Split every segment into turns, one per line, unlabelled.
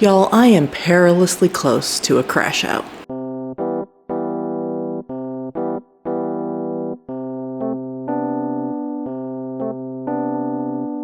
Y'all, I am perilously close to a crash out.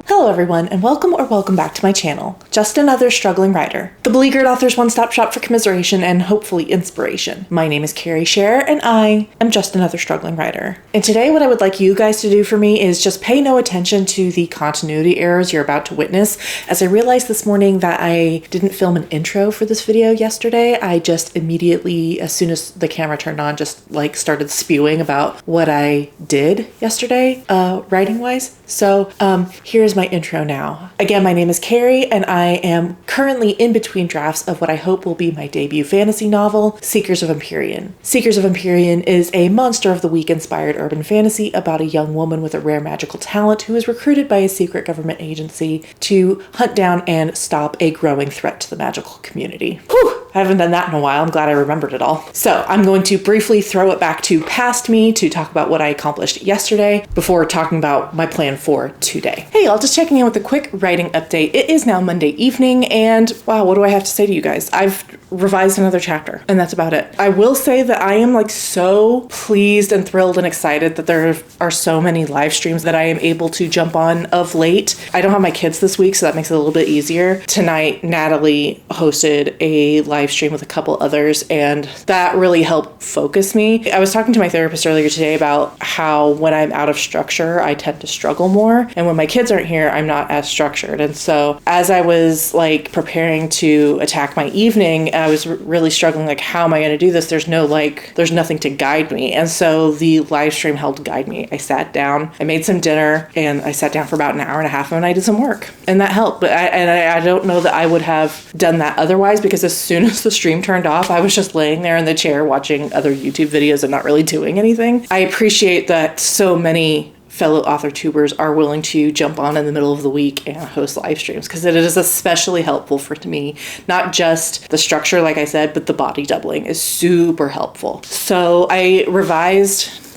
Hello everyone, and welcome back to my channel, Just Another Struggling Writer, the beleaguered author's one-stop shop for commiseration and hopefully inspiration. My name is Carrie Scher, and I am just another struggling writer. And today what I would like you guys to do for me is just pay no attention to the continuity errors you're about to witness. As I realized this morning that I didn't film an intro for this video yesterday, I just immediately, as soon as the camera turned on, just started spewing about what I did yesterday, writing-wise. So here's my intro now. Again, my name is Carrie, and I am currently in between drafts of what I hope will be my debut fantasy novel, Seekers of Empyrean. Seekers of Empyrean is a Monster of the Week inspired urban fantasy about a young woman with a rare magical talent who is recruited by a secret government agency to hunt down and stop a growing threat to the magical community. Whew! I haven't done that in a while. I'm glad I remembered it all. So I'm going to briefly throw it back to past me to talk about what I accomplished yesterday before talking about my plan for today. Hey, I'll just checking in with a quick writing update. It is now Monday evening, and wow, what do I have to say to you guys? I've revised another chapter, and that's about it. I will say that I am so pleased and thrilled and excited that there are so many live streams that I am able to jump on of late. I don't have my kids this week, so that makes it a little bit easier. Tonight, Natalie hosted a live stream with a couple others, and that really helped focus me. I was talking to my therapist earlier today about how when I'm out of structure, I tend to struggle more, and when my kids aren't here, I'm not as structured. And so as I was preparing to attack my evening, I was really struggling, how am I going to do this? There's nothing to guide me. And so the live stream helped guide me. I sat down, I made some dinner, and I sat down for about an hour and a half and I did some work, and that helped. But I don't know that I would have done that otherwise, because as soon as the stream turned off, I was just laying there in the chair watching other YouTube videos and not really doing anything. I appreciate that so many fellow author tubers are willing to jump on in the middle of the week and host live streams, because it is especially helpful for me. Not just the structure, like I said, but the body doubling is super helpful. So I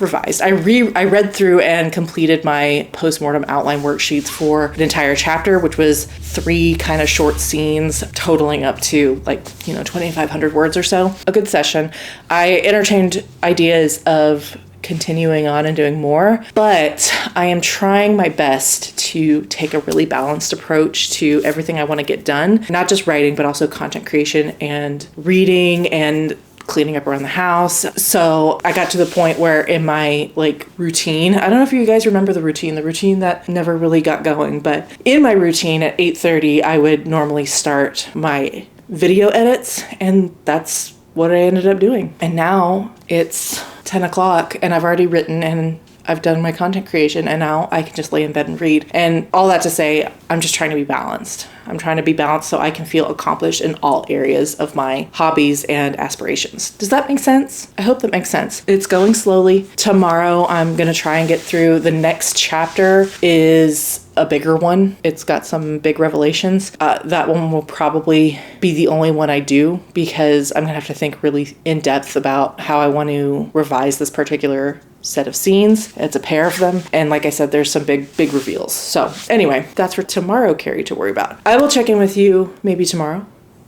I read through and completed my postmortem outline worksheets for an entire chapter, which was 3 kind of short scenes totaling up to 2,500 words or so. A good session. I entertained ideas of continuing on and doing more, but I am trying my best to take a really balanced approach to everything I want to get done, not just writing, but also content creation and reading and cleaning up around the house. So I got to the point where in my routine, I don't know if you guys remember the routine that never really got going, but in my routine at 8:30, I would normally start my video edits, and that's what I ended up doing. And now it's 10 o'clock and I've already written and I've done my content creation, and now I can just lay in bed and read. And all that to say, I'm just trying to be balanced. I'm trying to be balanced so I can feel accomplished in all areas of my hobbies and aspirations. Does that make sense? I hope that makes sense. It's going slowly. Tomorrow, I'm going to try and get through. The next chapter is a bigger one. It's got some big revelations. That one will probably be the only one I do, because I'm going to have to think really in depth about how I want to revise this particular set of scenes. It's a pair of them, and like I said, there's some big reveals. So anyway, that's for tomorrow, Carrie, to worry about. I will check in with you maybe tomorrow,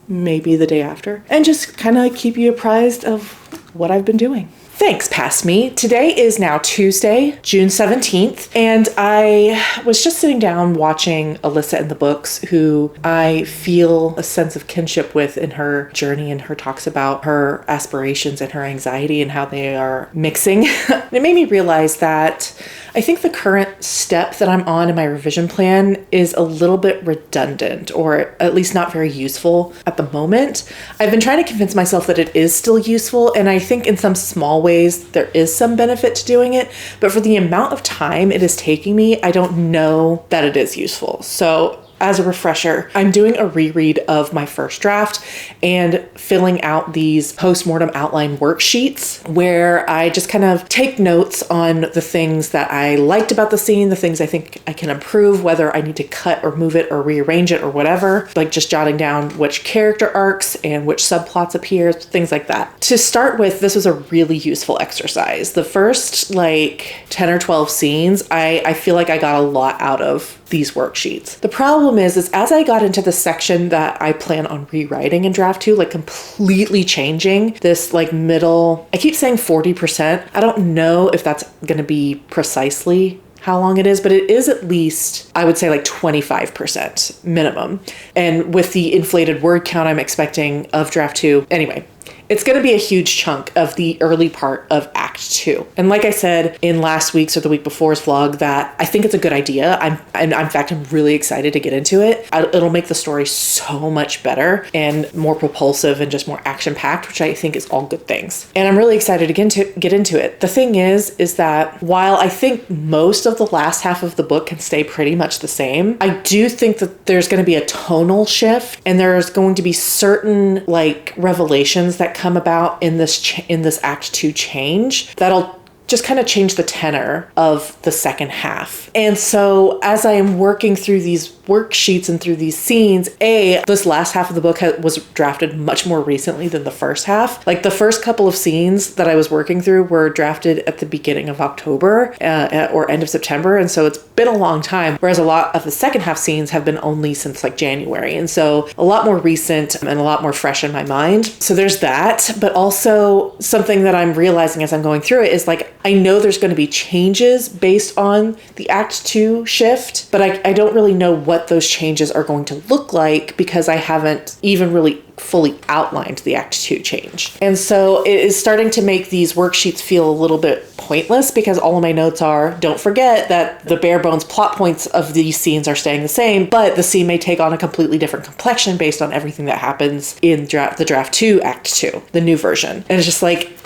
maybe the day after, and just kind of keep you apprised of what I've been doing. Thanks, past me. Today is now Tuesday, June 17th, and I was just sitting down watching Alyssa in the books, who I feel a sense of kinship with in her journey, and her talks about her aspirations and her anxiety and how they are mixing. It made me realize that I think the current step that I'm on in my revision plan is a little bit redundant, or at least not very useful at the moment. I've been trying to convince myself that it is still useful, and I think in some small ways there is some benefit to doing it, but for the amount of time it is taking me, I don't know that it is useful. So as a refresher, I'm doing a reread of my first draft and filling out these postmortem outline worksheets where I just kind of take notes on the things that I liked about the scene, the things I think I can improve, whether I need to cut or move it or rearrange it or whatever, just jotting down which character arcs and which subplots appear, things like that. To start with, this was a really useful exercise. The first 10 or 12 scenes, I feel like I got a lot out of these worksheets. The problem problem is as I got into the section that I plan on rewriting in draft 2, like completely changing this like middle, I keep saying 40%. I don't know if that's going to be precisely how long it is, but it is at least, I would say, like 25% minimum. And with the inflated word count I'm expecting of draft 2, anyway, it's going to be a huge chunk of the early part of Act 2. And like I said in last week's or the week before's vlog, that I think it's a good idea. In fact, I'm really excited to get into it. It'll make the story so much better and more propulsive and just more action-packed, which I think is all good things. And I'm really excited to get into it. The thing is that while I think most of the last half of the book can stay pretty much the same, I do think that there's going to be a tonal shift, and there's going to be certain like revelations that come about in this Act 2 change that'll just kind of change the tenor of the second half. And so as I am working through these worksheets and through these scenes, this last half of the book was drafted much more recently than the first half. Like the first couple of scenes that I was working through were drafted at the beginning of October or end of September. And so it's been a long time. Whereas a lot of the second half scenes have been only since like January. And so a lot more recent and a lot more fresh in my mind. So there's that. But also something that I'm realizing as I'm going through it is like, I know there's going to be changes based on the Act 2 shift, but I don't really know what those changes are going to look like because I haven't even really fully outlined the Act 2 change. And so it is starting to make these worksheets feel a little bit pointless because all of my notes are, don't forget that the bare bones plot points of these scenes are staying the same, but the scene may take on a completely different complexion based on everything that happens in the draft 2, Act 2, the new version. And it's just like,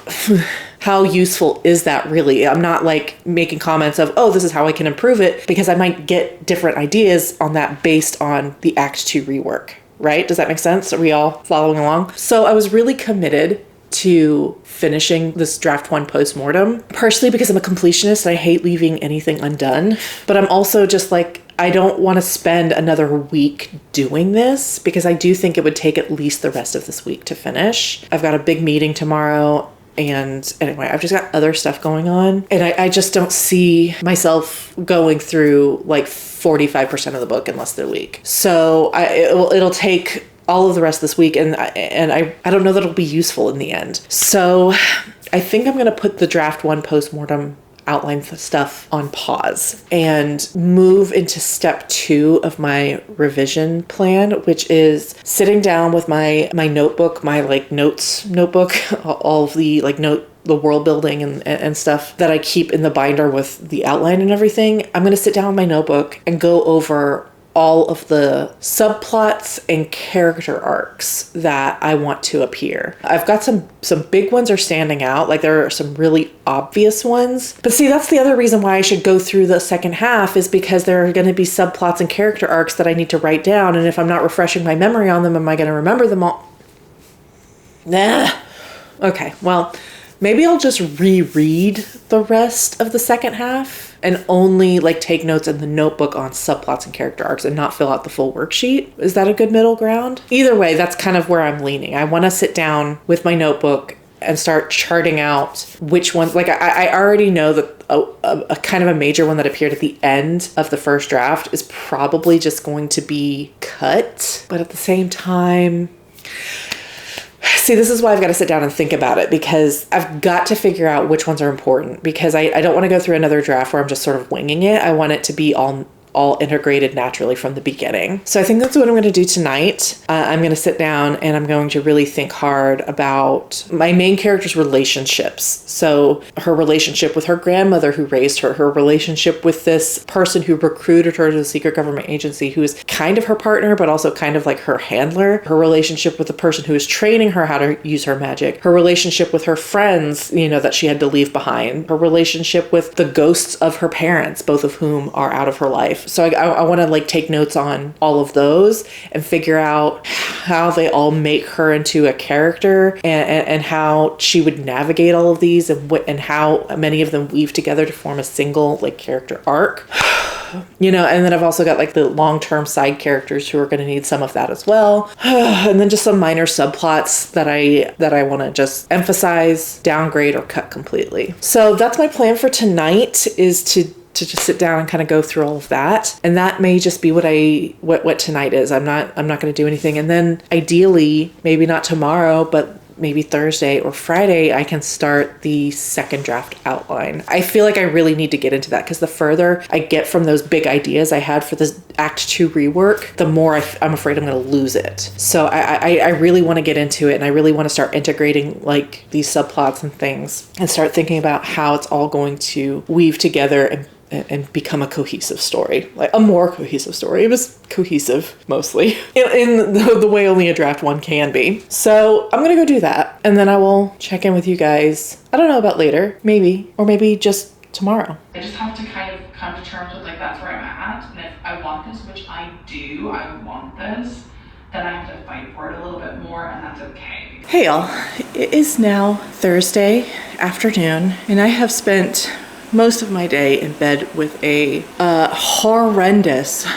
how useful is that really? I'm not like making comments of, oh, this is how I can improve it, because I might get different ideas on that based on the Act 2 rework, right? Does that make sense? Are we all following along? So I was really committed to finishing this draft 1 postmortem, partially because I'm a completionist and I hate leaving anything undone. But I'm also just like, I don't want to spend another week doing this because I do think it would take at least the rest of this week to finish. I've got a big meeting tomorrow. And anyway, I've just got other stuff going on. And I just don't see myself going through like 45% of the book in less than a week. So it'll take all of the rest of this week. And I don't know that it'll be useful in the end. So I think I'm going to put the draft 1 postmortem outline stuff on pause and move into step 2 of my revision plan, which is sitting down with my notebook, my like notes notebook, all of the like the world building and stuff that I keep in the binder with the outline and everything. I'm going to sit down with my notebook and go over all of the subplots and character arcs that I want to appear. I've got some big ones are standing out, like there are some really obvious ones. But see, that's the other reason why I should go through the second half, is because there are going to be subplots and character arcs that I need to write down, and if I'm not refreshing my memory on them, am I going to remember them all? Nah. Okay, well, maybe I'll just reread the rest of the second half and only like take notes in the notebook on subplots and character arcs and not fill out the full worksheet. Is that a good middle ground? Either way, that's kind of where I'm leaning. I want to sit down with my notebook and start charting out which ones, like I already know that a kind of a major one that appeared at the end of the first draft is probably just going to be cut. But at the same time, see, this is why I've got to sit down and think about it, because I've got to figure out which ones are important, because I don't want to go through another draft where I'm just sort of winging it. I want it to be all integrated naturally from the beginning. So I think that's what I'm going to do tonight. I'm going to sit down and I'm going to really think hard about my main character's relationships. So her relationship with her grandmother who raised her, her relationship with this person who recruited her to the secret government agency, who is kind of her partner, but also kind of like her handler, her relationship with the person who is training her how to use her magic, her relationship with her friends, that she had to leave behind, her relationship with the ghosts of her parents, both of whom are out of her life. So I want to like take notes on all of those and figure out how they all make her into a character and how she would navigate all of these and how many of them weave together to form a single like character arc. And then I've also got like the long-term side characters who are going to need some of that as well. And then just some minor subplots that I want to just emphasize, downgrade, or cut completely. So that's my plan for tonight, is to to just sit down and kind of go through all of that. And that may just be what tonight is. I'm not going to do anything. And then ideally, maybe not tomorrow, but maybe Thursday or Friday, I can start the second draft outline. I feel like I really need to get into that because the further I get from those big ideas I had for this Act 2 rework, the more I'm afraid I'm going to lose it. So I really want to get into it, and I really want to start integrating like these subplots and things and start thinking about how it's all going to weave together and become a cohesive story, like a more cohesive story. It was cohesive mostly in the way only a draft one can be. So I'm gonna go do that, and then I will check in with you guys. I don't know about later, maybe, or maybe just tomorrow. I just have to kind of come to terms with like that's where I'm at, and if I want this, which I do, I want this, then I have to fight for it a little bit more, and that's okay. Hey y'all, it is now Thursday afternoon, and I have spent most of my day in bed with a horrendous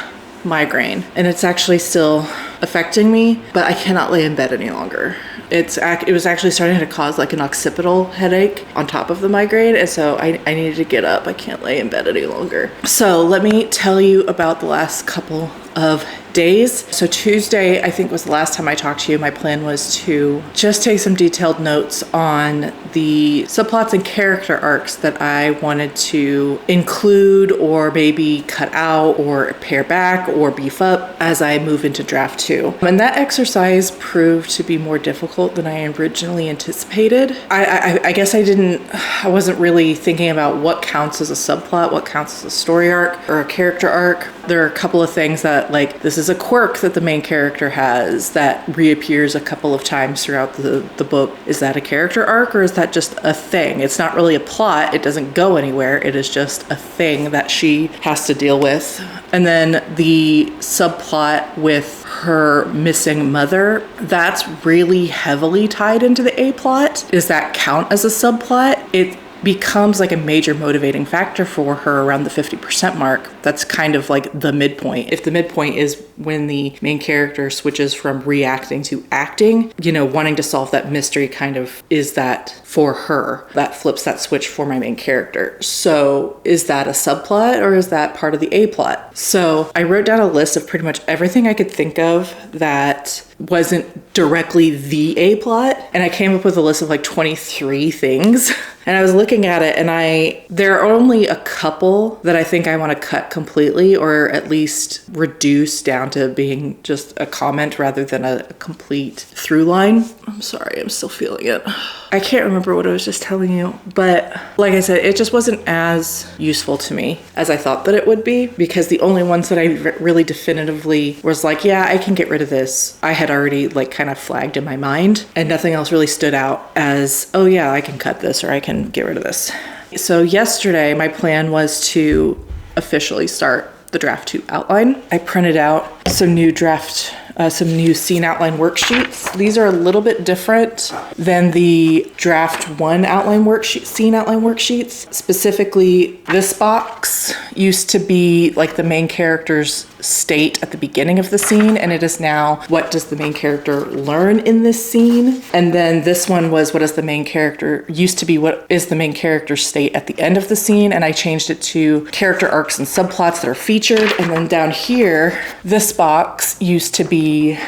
migraine, and it's actually still affecting me, but I cannot lay in bed any longer. It was actually starting to cause like an occipital headache on top of the migraine, and so I needed to get up. I can't lay in bed any longer. So let me tell you about the last couple of days. So Tuesday, I think, was the last time I talked to you. My plan was to just take some detailed notes on the subplots and character arcs that I wanted to include or maybe cut out or pare back or beef up as I move into draft 2. And that exercise proved to be more difficult than I originally anticipated. I guess I wasn't really thinking about what counts as a subplot, what counts as a story arc or a character arc. There are a couple of things that, like, this is a quirk that the main character has that reappears a couple of times throughout the book. Is that a character arc, or is that just a thing? It's not really a plot. It doesn't go anywhere. It is just a thing that she has to deal with. And then the subplot with her missing mother, that's really heavily tied into the A plot. Does that count as a subplot? It becomes like a major motivating factor for her around the 50% mark. That's kind of like the midpoint. If the midpoint is when the main character switches from reacting to acting, wanting to solve that mystery kind of is that for her. That flips that switch for my main character. So is that a subplot or is that part of the A plot? So I wrote down a list of pretty much everything I could think of that wasn't directly the A plot, and I came up with a list of like 23 things. And I was looking at it, and there are only a couple that I think I want to cut completely, or at least reduce down to being just a comment rather than a complete through line. I'm sorry, I'm still feeling it. I can't remember what I was just telling you, but like I said, it just wasn't as useful to me as I thought that it would be, because the only ones that I really definitively was like, yeah, I can get rid of this, I had already like kind of flagged in my mind, and nothing else really stood out as, oh yeah, I can cut this or I can get rid of this. So yesterday, my plan was to officially start the draft 2 outline. I printed out some new scene outline worksheets. These are a little bit different than the draft 1 outline worksheet, scene outline worksheets. Specifically, this box used to be like the main character's state at the beginning of the scene, and it is now, what does the main character learn in this scene? And then this one was, what is the main character, used to be what is the main character's state at the end of the scene, and I changed it to character arcs and subplots that are featured. And then down here, this box used to be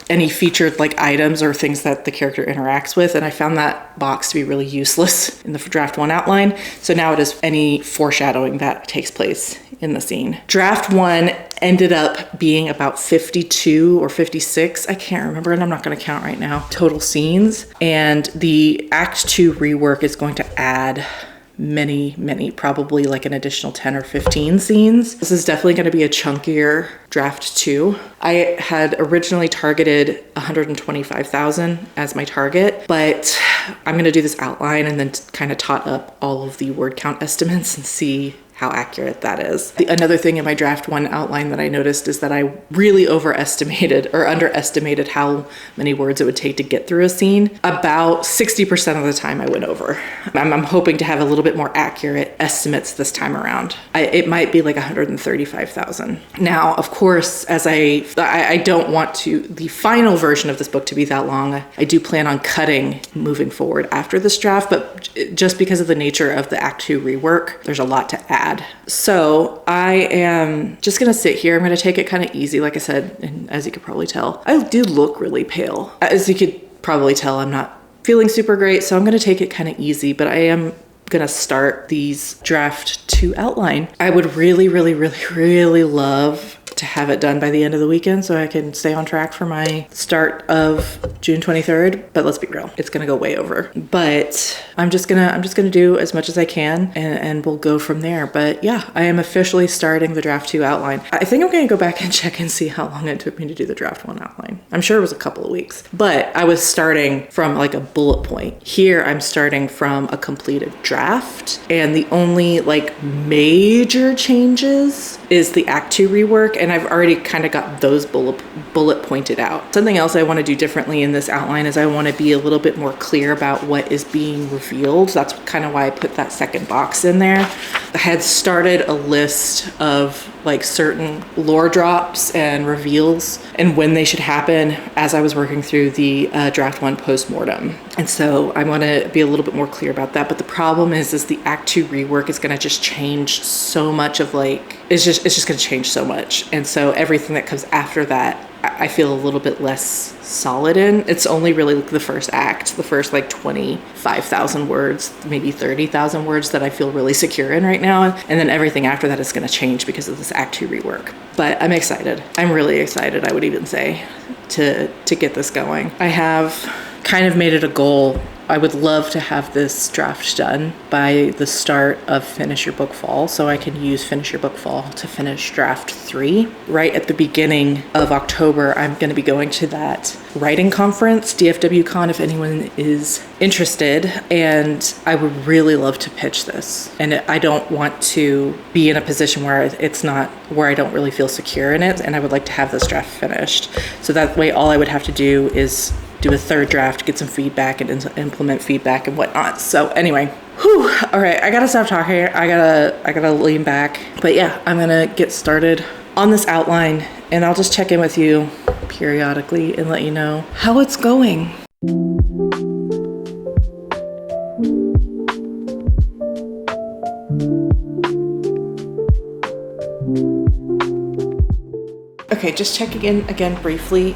any featured like items or things that the character interacts with, and I found that box to be really useless in the draft 1 outline. So now it is any foreshadowing that takes place in the scene. Draft 1 ended up being about 52 or 56, I can't remember, and I'm not going to count right now, total scenes. And the Act 2 rework is going to add many, probably like an additional 10 or 15 scenes. This is definitely going to be a chunkier draft 2. I had originally targeted 125,000 as my target, but I'm going to do this outline and then kind of tot up all of the word count estimates and see how accurate that is. Another thing in my draft 1 outline that I noticed is that I really overestimated or underestimated how many words it would take to get through a scene. About 60% of the time I went over. I'm hoping to have a little bit more accurate estimates this time around. It might be like 135,000. Now, of course, as I don't want the final version of this book to be that long. I do plan on cutting moving forward after this draft, but just because of the nature of the Act 2 rework, there's a lot to add. So I am just gonna sit here. I'm gonna take it kind of easy, like I said, and as you could probably tell, I do look really pale. As you could probably tell, I'm not feeling super great, so I'm gonna take it kind of easy, but I am gonna start these draft 2 outline. I would really, really, really, really love to have it done by the end of the weekend so I can stay on track for my start of June 23rd. But let's be real, it's gonna go way over. But I'm just gonna do as much as I can and we'll go from there. But yeah, I am officially starting the draft 2 outline. I think I'm gonna go back and check and see how long it took me to do the draft 1 outline. I'm sure it was a couple of weeks, but I was starting from like a bullet point. Here I'm starting from a completed draft, and the only like major changes is the Act 2 rework, and I've already kind of got those bullet pointed out. Something else I want to do differently in this outline is I want to be a little bit more clear about what is being revealed. That's kind of why I put that second box in there. I had started a list of like certain lore drops and reveals and when they should happen as I was working through the draft 1 postmortem. And so I want to be a little bit more clear about that. But the problem is the Act 2 rework is going to just change so much of like, it's just going to change so much. And so everything that comes after that, I feel a little bit less solid in. It's only really like the first act, the first like 25,000 words, maybe 30,000 words that I feel really secure in right now. And then everything after that is going to change because of this Act 2 rework. But I'm excited. I'm really excited, I would even say, to get this going. I have kind of made it a goal. I would love to have this draft done by the start of Finish Your Book Fall, so I can use Finish Your Book Fall to finish draft 3. Right at the beginning of October, I'm going to be going to that writing conference, DFW Con, if anyone is interested, and I would really love to pitch this. And I don't want to be in a position where where I don't really feel secure in it, and I would like to have this draft finished. So that way all I would have to do is do a third draft, get some feedback and implement feedback and whatnot. So anyway, all right, I gotta stop talking. I gotta lean back. But yeah, I'm gonna get started on this outline and I'll just check in with you periodically and let you know how it's going. Okay, just checking in again briefly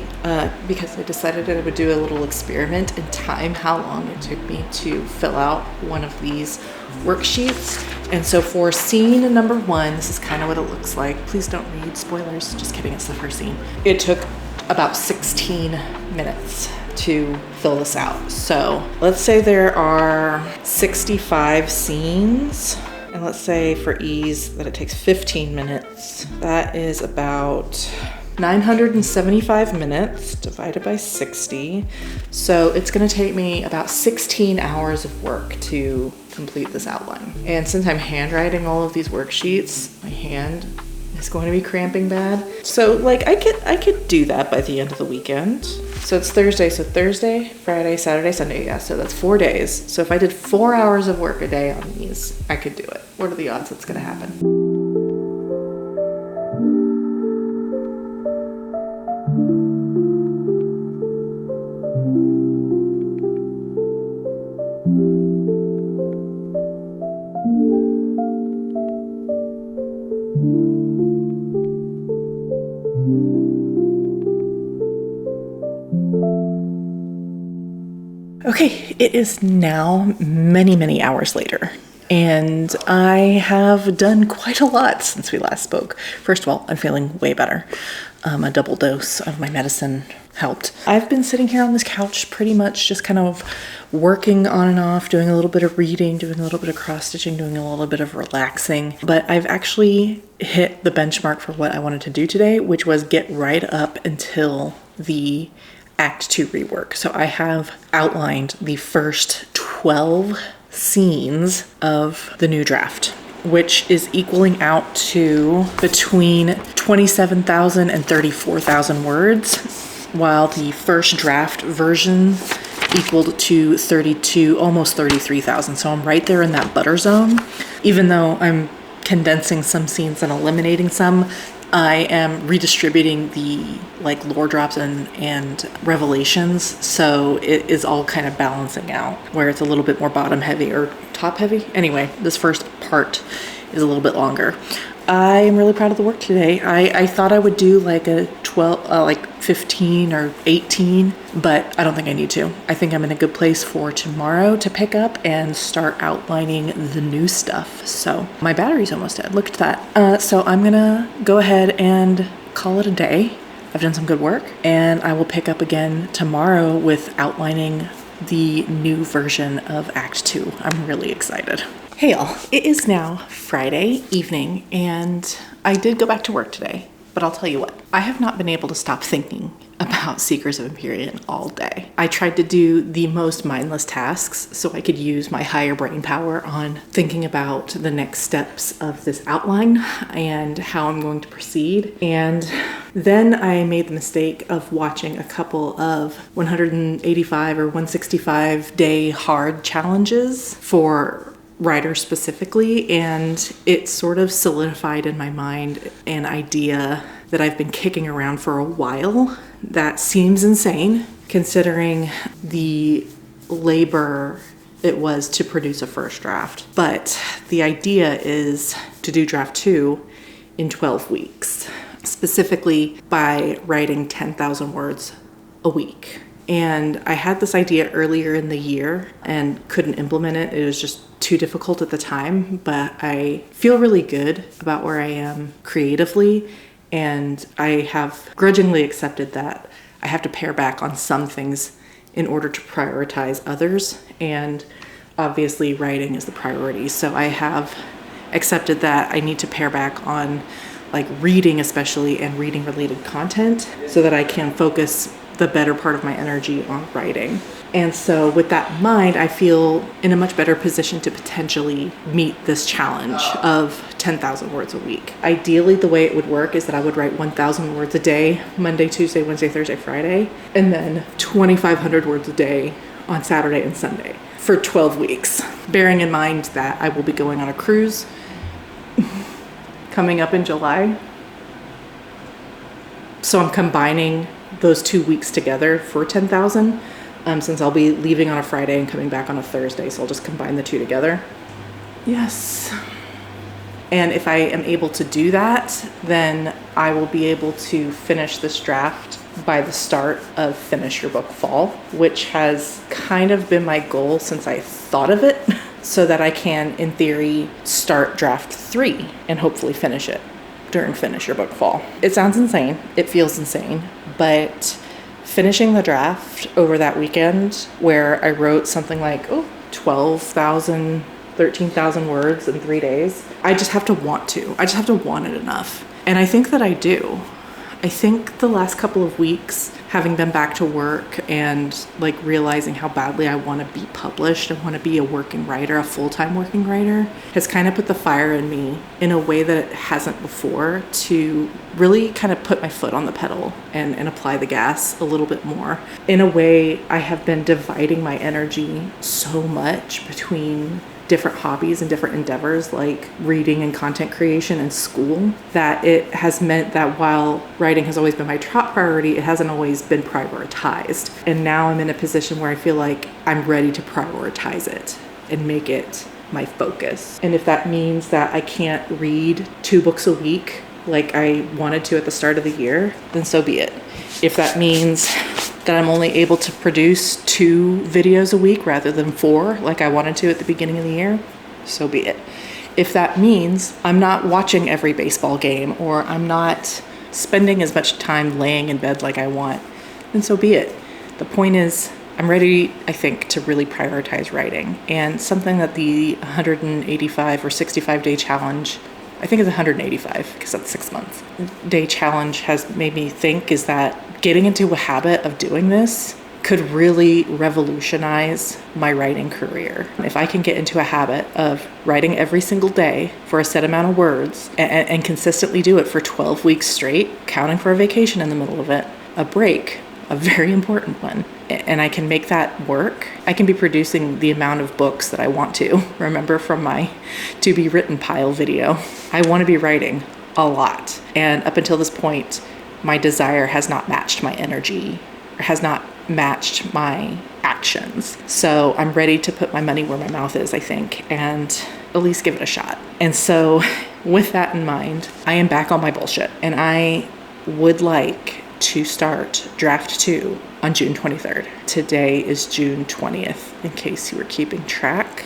because I decided that I would do a little experiment and time how long it took me to fill out one of these worksheets. And so for scene number 1, this is kind of what it looks like. Please don't read spoilers, just kidding, it's the first scene. It took about 16 minutes to fill this out. So let's say there are 65 scenes. And let's say for ease that it takes 15 minutes. That is about 975 minutes divided by 60. So it's gonna take me about 16 hours of work to complete this outline. And since I'm handwriting all of these worksheets, my hand is going to be cramping bad. So like I could do that by the end of the weekend. So it's Thursday, so Thursday, Friday, Saturday, Sunday, yeah, so that's 4 days. So if I did 4 hours of work a day on these, I could do it. What are the odds that's gonna happen? Okay, it is now many, many hours later, and I have done quite a lot since we last spoke. First of all, I'm feeling way better. A double dose of my medicine helped. I've been sitting here on this couch pretty much just kind of working on and off, doing a little bit of reading, doing a little bit of cross-stitching, doing a little bit of relaxing. But I've actually hit the benchmark for what I wanted to do today, which was get right up until the Act 2 rework. So I have outlined the first 12 scenes of the new draft. which is equaling out to between 27,000 and 34,000 words, while the first draft version equaled to 32, almost 33,000. So I'm right there in that butter zone. Even though I'm condensing some scenes and eliminating some, I am redistributing the like lore drops and revelations. So it is all kind of balancing out where it's a little bit more bottom heavy or top heavy. Anyway, this first part is a little bit longer. I am really proud of the work today. I thought I would do like a 12, like 15 or 18, but I don't think I need to. I think I'm in a good place for tomorrow to pick up and start outlining the new stuff. So my battery's almost dead. Look at that. So I'm gonna go ahead and call it a day. I've done some good work, and I will pick up again tomorrow with outlining the new version of Act 2. I'm really excited. Hey y'all, it is now Friday evening and I did go back to work today, but I'll tell you what, I have not been able to stop thinking about Seekers of Empyrean all day. I tried to do the most mindless tasks so I could use my higher brain power on thinking about the next steps of this outline and how I'm going to proceed. And then I made the mistake of watching a couple of 185 or 165 day hard challenges for writers specifically, and it sort of solidified in my mind an idea that I've been kicking around for a while that seems insane considering the labor it was to produce a first draft. But the idea is to do draft 2 in 12 weeks, specifically by writing 10,000 words a week. And I had this idea earlier in the year and couldn't implement it. It was just too difficult at the time, but I feel really good about where I am creatively, and I have grudgingly accepted that I have to pare back on some things in order to prioritize others, and obviously writing is the priority. So I have accepted that I need to pare back on like reading especially and reading related content so that I can focus the better part of my energy on writing. And so with that in mind, I feel in a much better position to potentially meet this challenge of 10,000 words a week. Ideally, the way it would work is that I would write 1,000 words a day, Monday, Tuesday, Wednesday, Thursday, Friday, and then 2,500 words a day on Saturday and Sunday for 12 weeks. Bearing in mind that I will be going on a cruise coming up in July. So I'm combining those 2 weeks together for 10,000. Since I'll be leaving on a Friday and coming back on a Thursday, so I'll just combine the two together. Yes. And if I am able to do that, then I will be able to finish this draft by the start of Finish Your Book Fall, which has kind of been my goal since I thought of it, so that I can, in theory, start draft 3 and hopefully finish it during Finish Your Book Fall. It sounds insane. It feels insane, but finishing the draft over that weekend where I wrote something like 12,000, 13,000 words in 3 days, I just have to want to. I just have to want it enough. And I think that I do. I think the last couple of weeks, having been back to work and like realizing how badly I want to be published and want to be a working writer, a full-time working writer, has kind of put the fire in me in a way that it hasn't before to really kind of put my foot on the pedal and apply the gas a little bit more. In a way, I have been dividing my energy so much between different hobbies and different endeavors like reading and content creation and school, that it has meant that while writing has always been my top priority, it hasn't always been prioritized. And now I'm in a position where I feel like I'm ready to prioritize it and make it my focus. And if that means that I can't read 2 books a week like I wanted to at the start of the year, then so be it. If that means that I'm only able to produce 2 videos a week rather than 4 like I wanted to at the beginning of the year, so be it. If that means I'm not watching every baseball game or I'm not spending as much time laying in bed like I want, then so be it. The point is, I'm ready, I think, to really prioritize writing. And something that the 185 or 65 day challenge, I think it's 185 because that's 6 months, day challenge has made me think is that getting into a habit of doing this could really revolutionize my writing career. If I can get into a habit of writing every single day for a set amount of words and consistently do it for 12 weeks straight, counting for a vacation in the middle of it, a break, a very important one, and I can make that work, I can be producing the amount of books that I want to. Remember from my to be written pile video, I want to be writing a lot. And up until this point, my desire has not matched my energy, or has not matched my actions. So I'm ready to put my money where my mouth is, I think, and at least give it a shot. And so with that in mind, I am back on my bullshit, and I would like to start draft 2 on June 23rd. Today is June 20th, in case you were keeping track,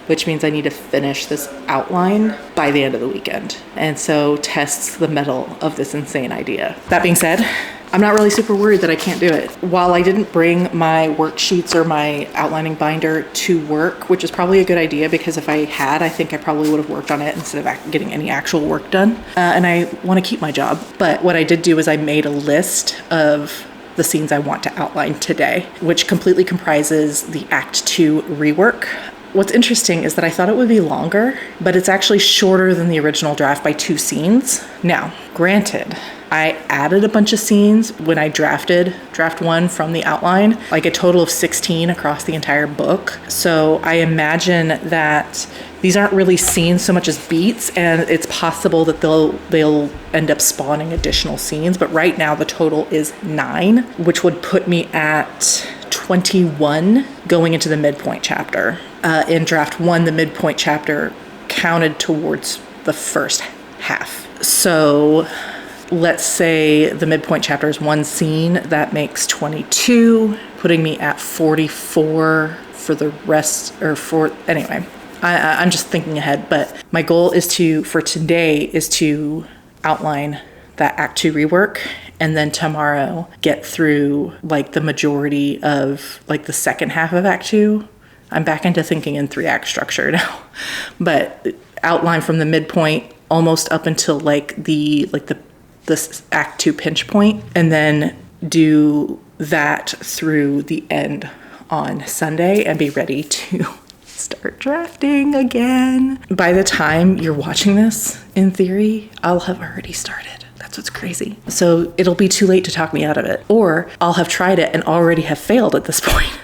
which means I need to finish this outline by the end of the weekend. And so tests the mettle of this insane idea. That being said, I'm not really super worried that I can't do it. While I didn't bring my worksheets or my outlining binder to work, which is probably a good idea because if I had, I think I probably would have worked on it instead of getting any actual work done. And I want to keep my job. But what I did do is I made a list of the scenes I want to outline today, which completely comprises the Act 2 rework. What's interesting is that I thought it would be longer, but it's actually shorter than the original draft by 2 scenes. Now, granted, I added a bunch of scenes when I drafted draft 1 from the outline, like a total of 16 across the entire book. So I imagine that these aren't really scenes so much as beats, and it's possible that they'll end up spawning additional scenes. But right now the total is 9, which would put me at 21 going into the midpoint chapter. In draft 1, the midpoint chapter counted towards the first half. So let's say the midpoint chapter is 1 scene, that makes 22, putting me at 44 for the rest, anyway, I'm just thinking ahead, but my goal for today is to outline that Act 2 rework, and then tomorrow get through like the majority of like the second half of Act 2. I'm back into thinking in 3-act structure now, but outline from the midpoint almost up until this Act 2 pinch point, and then do that through the end on Sunday and be ready to start drafting again. By the time you're watching this, in theory, I'll have already started. That's what's crazy. So it'll be too late to talk me out of it, or I'll have tried it and already have failed at this point.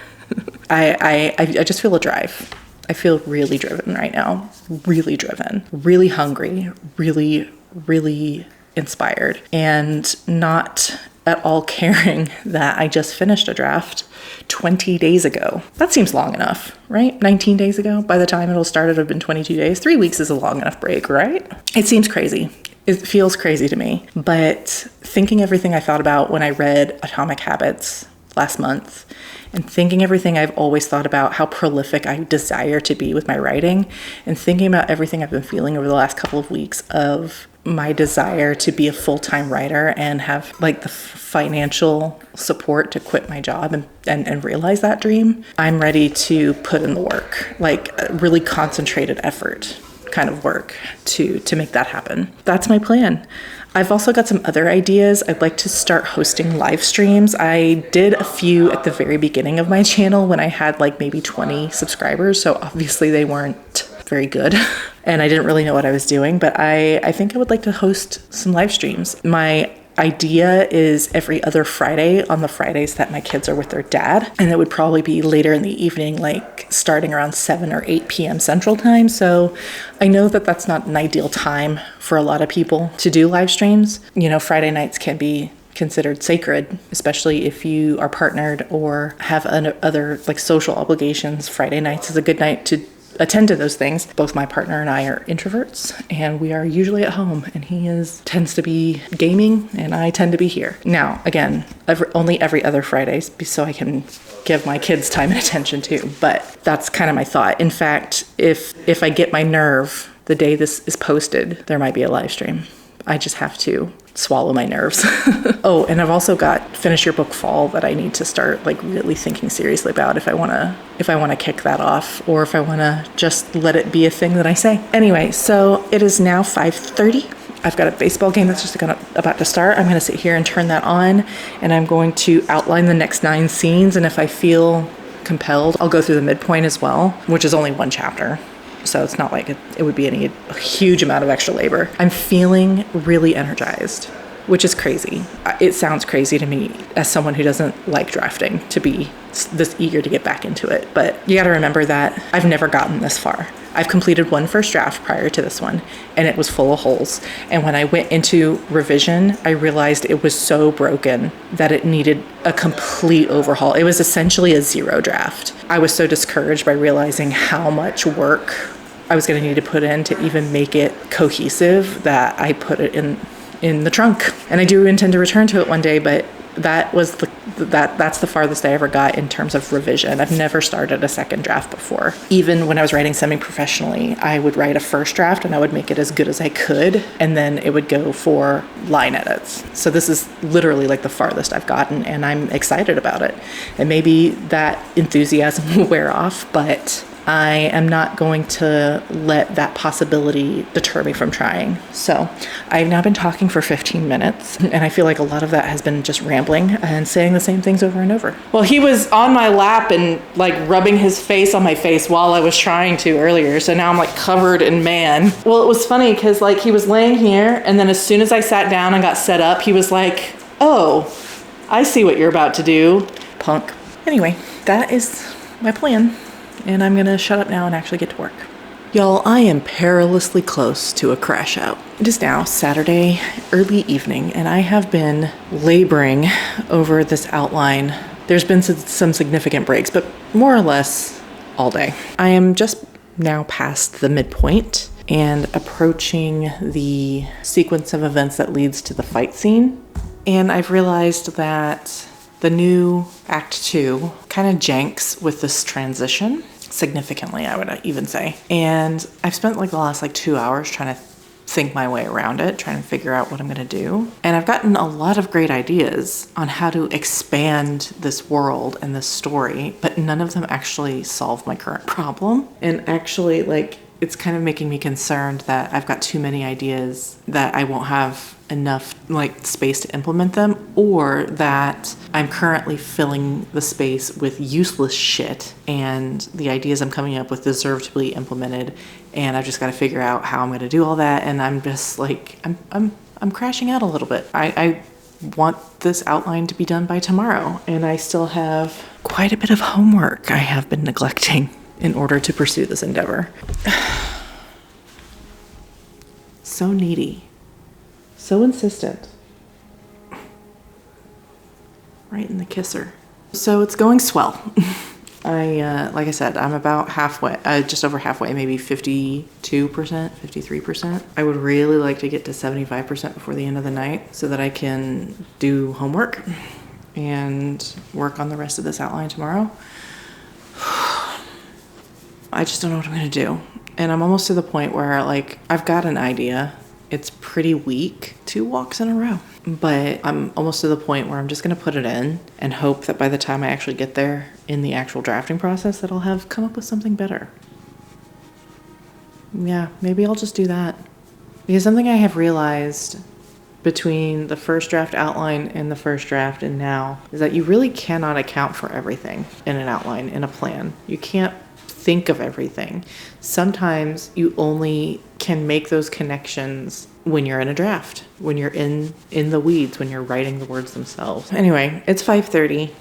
I just feel a drive. I feel really driven right now. Really driven. Really hungry. Really, really inspired. And not at all caring that I just finished a draft 20 days ago. That seems long enough, right? 19 days ago. By the time it'll start, it'll have been 22 days. 3 weeks is a long enough break, right? It seems crazy. It feels crazy to me. But thinking everything I thought about when I read Atomic Habits last month, and thinking everything I've always thought about how prolific I desire to be with my writing, and thinking about everything I've been feeling over the last couple of weeks of my desire to be a full-time writer and have like the financial support to quit my job and realize that dream, I'm ready to put in the work, like a really concentrated effort kind of work to make that happen. That's my plan. I've also got some other ideas. I'd like to start hosting live streams. I did a few at the very beginning of my channel when I had like maybe 20 subscribers. So obviously they weren't very good and I didn't really know what I was doing, but I think I would like to host some live streams. My idea is every other Friday on the Fridays that my kids are with their dad, and it would probably be later in the evening, like starting around 7 or 8 p.m. Central Time. So I know that that's not an ideal time for a lot of people to do live streams. You know, Friday nights can be considered sacred, especially if you are partnered or have other like social obligations. Friday nights is a good night to attend to those things. Both my partner and I are introverts, and we are usually at home, and he tends to be gaming and I tend to be here. Now, again, only every other Fridays, so I can give my kids time and attention too, but that's kind of my thought. In fact, if I get my nerve the day this is posted, there might be a live stream. I just have to swallow my nerves. Oh, and I've also got Finish Your Book Fall that I need to start like really thinking seriously about if I want to kick that off, or if I want to just let it be a thing that I say. Anyway, so it is now 5:30. I've got a baseball game that's just about to start. I'm going to sit here and turn that on, and I'm going to outline the next 9 scenes. And if I feel compelled, I'll go through the midpoint as well, which is only 1 chapter. So it's not like it would be any huge amount of extra labor. I'm feeling really energized, which is crazy. It sounds crazy to me as someone who doesn't like drafting to be this eager to get back into it. But you got to remember that I've never gotten this far. I've completed 1 first draft prior to this one, and it was full of holes. And when I went into revision, I realized it was so broken that it needed a complete overhaul. It was essentially a 0 draft. I was so discouraged by realizing how much work I was going to need to put in to even make it cohesive that I put it in the trunk. And I do intend to return to it one day, but that's the farthest I ever got in terms of revision. I've never started a second draft before. Even when I was writing semi-professionally, I would write a first draft and I would make it as good as I could, and then it would go for line edits. So this is literally like the farthest I've gotten, and I'm excited about it. And maybe that enthusiasm will wear off, but I am not going to let that possibility deter me from trying. So I've now been talking for 15 minutes, and I feel like a lot of that has been just rambling and saying the same things over and over. Well, he was on my lap and like rubbing his face on my face while I was trying to earlier. So now I'm like covered in man. Well, it was funny because like he was laying here, and then as soon as I sat down and got set up, he was like, "Oh, I see what you're about to do, punk." Anyway, that is my plan. And I'm going to shut up now and actually get to work. Y'all, I am perilously close to a crash out. It is now Saturday, early evening, and I have been laboring over this outline. There's been some significant breaks, but more or less all day. I am just now past the midpoint and approaching the sequence of events that leads to the fight scene. And I've realized that the new Act 2 kind of janks with this transition. Significantly, I would even say. And I've spent like the last 2 hours trying to think my way around it, trying to figure out what I'm going to do. And I've gotten a lot of great ideas on how to expand this world and this story, but none of them actually solve my current problem. And actually, it's kind of making me concerned that I've got too many ideas that I won't have enough space to implement them, or that I'm currently filling the space with useless shit and the ideas I'm coming up with deserve to be implemented, and I've just got to figure out how I'm going to do all that. And I'm just I'm crashing out a little bit. I want this outline to be done by tomorrow, and I still have quite a bit of homework I have been neglecting in order to pursue this endeavor. So needy. So insistent. Right in the kisser. So it's going swell. Like I said, I'm about halfway, just over halfway, maybe 52%, 53%. I would really like to get to 75% before the end of the night so that I can do homework and work on the rest of this outline tomorrow. I just don't know what I'm going to do. And I'm almost to the point where I've got an idea. It's pretty weak, 2 walks in a row. But I'm almost to the point where I'm just going to put it in and hope that by the time I actually get there in the actual drafting process that I'll have come up with something better. Yeah, maybe I'll just do that. Because something I have realized between the first draft outline and the first draft and now is that you really cannot account for everything in an outline, in a plan. You can't think of everything. Sometimes you only can make those connections when you're in a draft, when you're in the weeds, when you're writing the words themselves. Anyway, it's 5:30.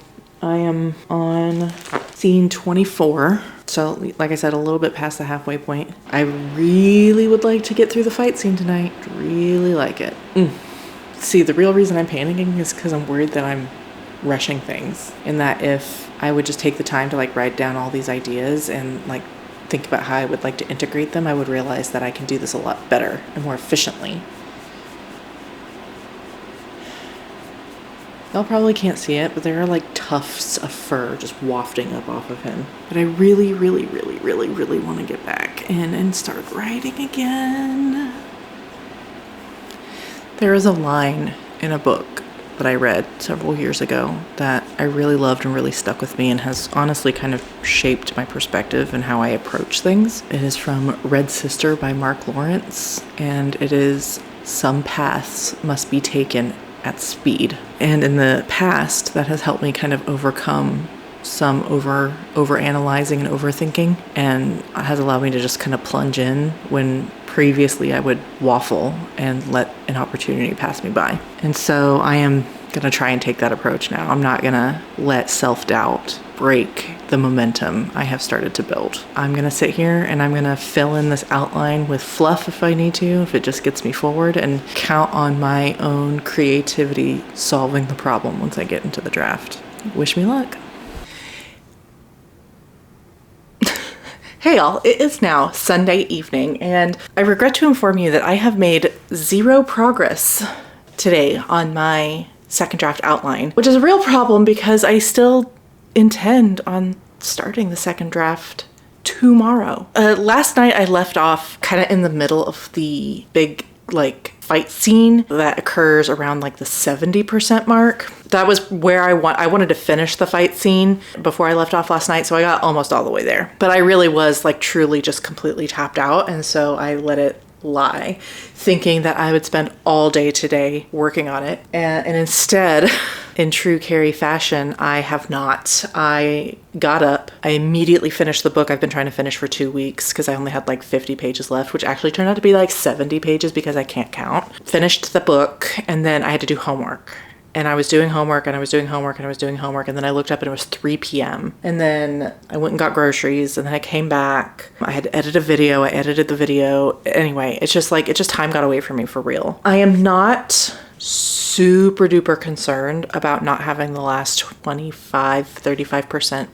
I am on scene 24. So like I said, a little bit past the halfway point. I really would like to get through the fight scene tonight. Really like it. See, the real reason I'm panicking is because I'm worried that I'm rushing things, and that if I would just take the time to write down all these ideas and think about how I would like to integrate them, I would realize that I can do this a lot better and more efficiently. Y'all probably can't see it, but there are tufts of fur just wafting up off of him. But I really, really, really, really, really want to get back in and start writing again. There is a line in a book that I read several years ago that I really loved and really stuck with me and has honestly kind of shaped my perspective and how I approach things. It is from Red Sister by Mark Lawrence, and it is, some paths must be taken at speed. And in the past, that has helped me kind of overcome some over analyzing and overthinking, and has allowed me to just kind of plunge in when previously I would waffle and let an opportunity pass me by. And so I am going to try and take that approach now. I'm not going to let self-doubt break the momentum I have started to build. I'm going to sit here and I'm going to fill in this outline with fluff if I need to, if it just gets me forward, and count on my own creativity solving the problem once I get into the draft. Wish me luck. Hey y'all, it is now Sunday evening, and I regret to inform you that I have made zero progress today on my second draft outline, which is a real problem because I still intend on starting the second draft tomorrow. Last night I left off kind of in the middle of the big fight scene that occurs around the 70% mark. That was where I wanted to finish the fight scene before I left off last night, so I got almost all the way there. But I really was truly just completely tapped out, and so I let it lie, thinking that I would spend all day today working on it. And instead, in true Carrie fashion, I have not. I got up, I immediately finished the book I've been trying to finish for 2 weeks because I only had 50 pages left, which actually turned out to be 70 pages because I can't count. Finished the book, and then I had to do homework. And I was doing homework, and I was doing homework, and I was doing homework, and then I looked up and it was 3 p.m. And then I went and got groceries, and then I came back. I had to edit a video. I edited the video. Anyway, it's just time got away from me for real. I am not super duper concerned about not having the last 35%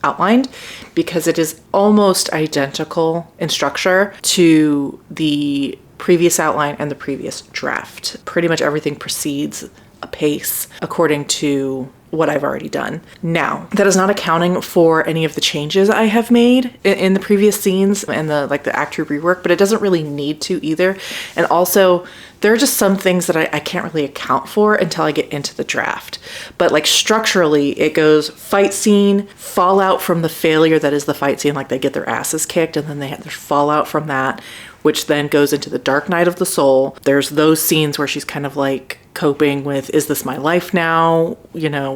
outlined, because it is almost identical in structure to the previous outline and the previous draft. Pretty much everything proceeds apace according to what I've already done. Now, that is not accounting for any of the changes I have made in the previous scenes and the act 2 rework, but it doesn't really need to either. And also, there are just some things that I can't really account for until I get into the draft. But structurally, it goes fight scene, fallout from the failure that is the fight scene, they get their asses kicked, and then there's fallout from that, which then goes into the dark night of the soul. There's those scenes where she's kind of coping with, is this my life now?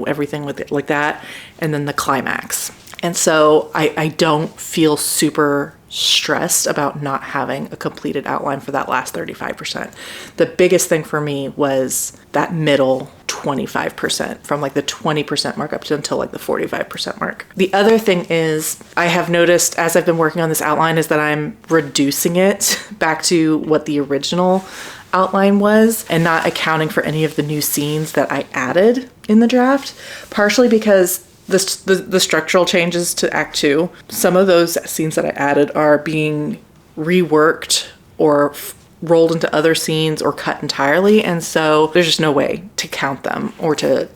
Everything with it that. And then the climax. And so I don't feel super stressed about not having a completed outline for that last 35%. The biggest thing for me was that middle 25%, from the 20% mark up to until the 45% mark. The other thing is, I have noticed as I've been working on this outline is that I'm reducing it back to what the original outline was and not accounting for any of the new scenes that I added in the draft, partially because the structural changes to Act 2, some of those scenes that I added are being reworked or rolled into other scenes or cut entirely, and so there's just no way to count them or to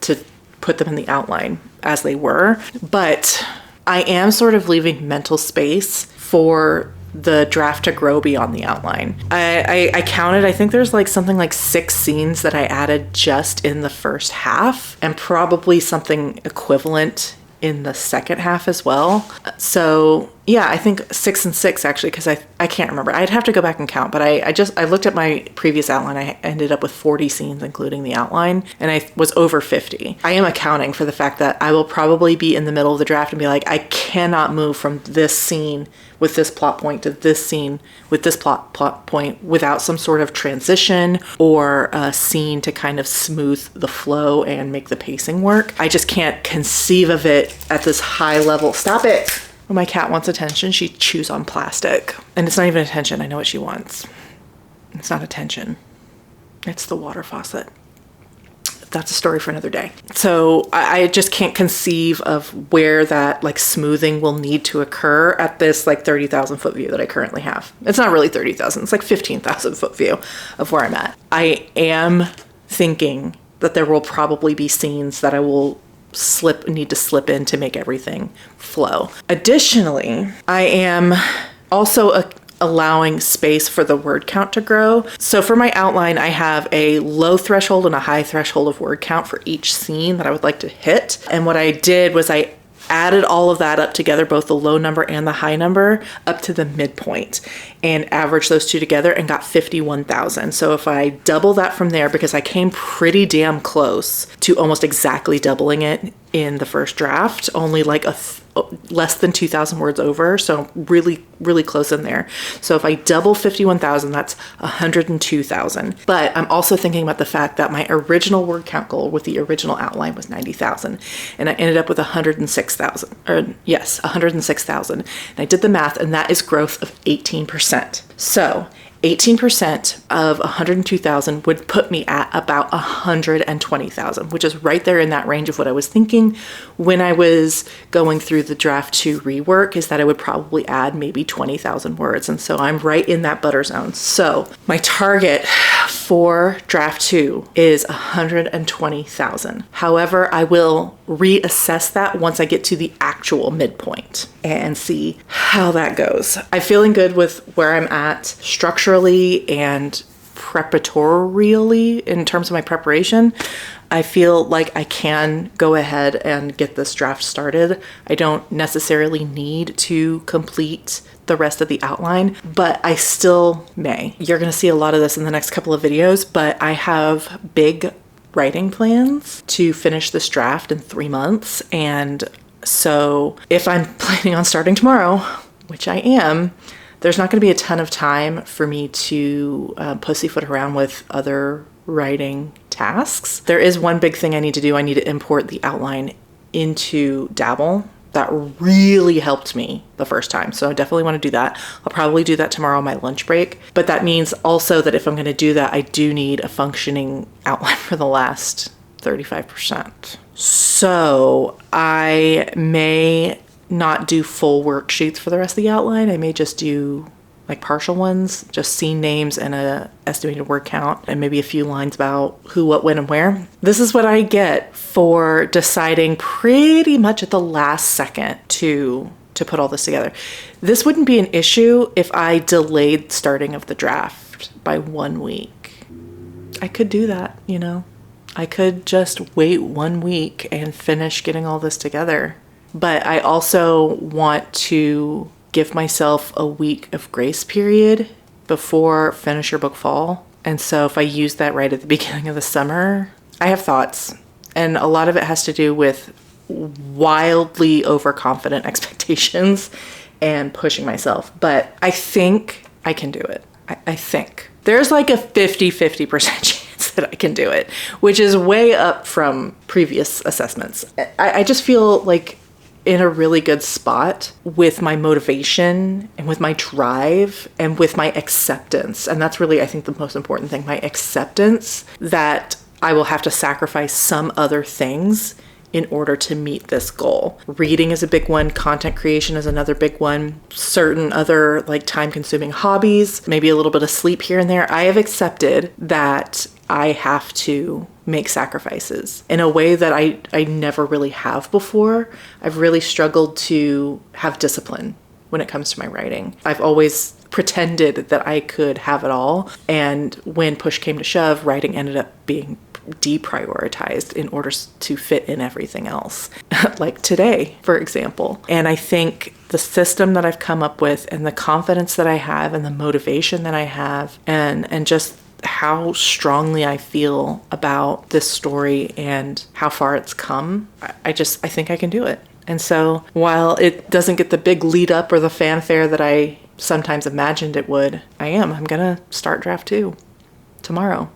put them in the outline as they were. But I am sort of leaving mental space for the draft to grow beyond the outline. I counted, I think there's something 6 scenes that I added just in the first half, and probably something equivalent in the second half as well. So yeah, I think 6 and 6 actually, because I can't remember. I'd have to go back and count, but I looked at my previous outline. I ended up with 40 scenes, including the outline, and I was over 50. I am accounting for the fact that I will probably be in the middle of the draft and be I cannot move from this scene with this plot point to this scene with this plot point without some sort of transition or a scene to kind of smooth the flow and make the pacing work. I just can't conceive of it at this high level. Stop it! When my cat wants attention, she chews on plastic. And it's not even attention. I know what she wants. It's not attention. It's the water faucet. That's a story for another day. So I just can't conceive of where that smoothing will need to occur at this 30,000 foot view that I currently have. It's not really 30,000. It's 15,000 foot view of where I'm at. I am thinking that there will probably be scenes that I will need to slip in to make everything flow. Additionally, I am also allowing space for the word count to grow. So for my outline, I have a low threshold and a high threshold of word count for each scene that I would like to hit. And what I did was I added all of that up together, both the low number and the high number, up to the midpoint, and averaged those two together and got 51,000. So if I double that from there, because I came pretty damn close to almost exactly doubling it in the first draft, only like less than 2,000 words over. So really, really close in there. So if I double 51,000, that's 102,000. But I'm also thinking about the fact that my original word count goal with the original outline was 90,000. And I ended up with 106,000. Yes, 106,000. And I did the math, and that is growth of 18%. So 18% of 102,000 would put me at about 120,000, which is right there in that range of what I was thinking when I was going through the draft 2 rework, is that I would probably add maybe 20,000 words. And so I'm right in that butter zone. So my target for draft 2 is 120,000. However, I will reassess that once I get to the actual midpoint and see how that goes. I'm feeling good with where I'm at structurally and preparatorially in terms of my preparation. I feel like I can go ahead and get this draft started. I don't necessarily need to complete the rest of the outline, but I still may. You're going to see a lot of this in the next couple of videos, but I have big writing plans to finish this draft in 3 months. And so if I'm planning on starting tomorrow, which I am, there's not going to be a ton of time for me to pussyfoot around with other writing tasks. There is one big thing I need to do. I need to import the outline into Dabble. That really helped me the first time. So I definitely want to do that. I'll probably do that tomorrow on my lunch break. But that means also that if I'm going to do that, I do need a functioning outline for the last 35%. So I may not do full worksheets for the rest of the outline. I may just do like partial ones, just scene names and a estimated word count, and maybe a few lines about who, what, when, and where. This is what I get for deciding pretty much at the last second to put all this together. This wouldn't be an issue if I delayed starting of the draft by 1 week. I could do that, you know. I could just wait 1 week and finish getting all this together. But I also want to give myself a week of grace period before finish your book fall. And so if I use that right at the beginning of the summer, I have thoughts. And a lot of it has to do with wildly overconfident expectations and pushing myself. But I think I can do it. I think. There's like a 50-50% chance that I can do it, which is way up from previous assessments. I just feel like in a really good spot with my motivation and with my drive and with my acceptance. And that's really, I think, the most important thing, my acceptance that I will have to sacrifice some other things in order to meet this goal. Reading is a big one. Content creation is another big one. Certain other like time-consuming hobbies, maybe a little bit of sleep here and there. I have accepted that I have to make sacrifices in a way that I never really have before. I've really struggled to have discipline when it comes to my writing. I've always pretended that I could have it all. And when push came to shove, writing ended up being deprioritized in order to fit in everything else. Like today, for example. And I think the system that I've come up with and the confidence that I have and the motivation that I have and just how strongly I feel about this story and how far it's come, I think I can do it. And so while it doesn't get the big lead up or the fanfare that I sometimes imagined it would, I'm gonna start draft 2 tomorrow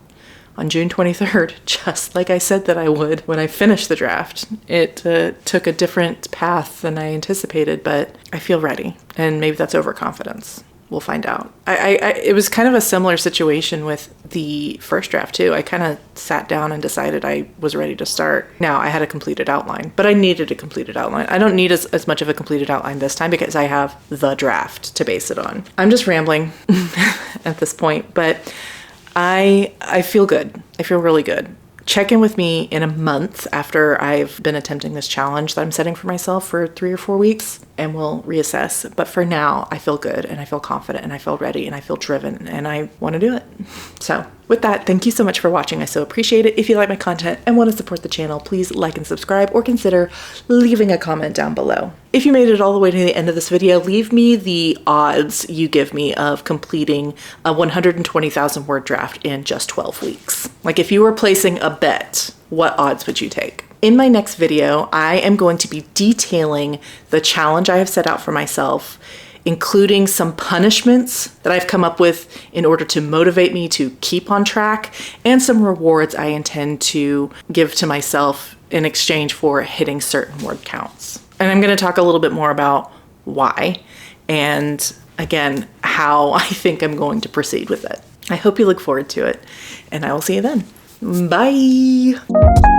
on June 23rd, just like I said that I would when I finished the draft. It took a different path than I anticipated, but I feel ready. And maybe that's overconfidence. We'll find out. It was kind of a similar situation with the first draft too. I kind of sat down and decided I was ready to start. Now I had a completed outline, but I needed a completed outline. I don't need as much of a completed outline this time because I have the draft to base it on. I'm just rambling at this point, but I feel good. I feel really good. Check in with me in a month after I've been attempting this challenge that I'm setting for myself for 3 or 4 weeks, and we'll reassess. But for now, I feel good and I feel confident and I feel ready and I feel driven and I want to do it. So With that, thank you so much for watching. I so appreciate it. If you like my content and want to support the channel, please like and subscribe or consider leaving a comment down below. If you made it all the way to the end of this video, leave me the odds you give me of completing a 120,000 word draft in just 12 weeks. Like if you were placing a bet, what odds would you take? In my next video, I am going to be detailing the challenge I have set out for myself, including some punishments that I've come up with in order to motivate me to keep on track, and some rewards I intend to give to myself in exchange for hitting certain word counts. And I'm going to talk a little bit more about why, and again, how I think I'm going to proceed with it. I hope you look forward to it, and I will see you then. Bye!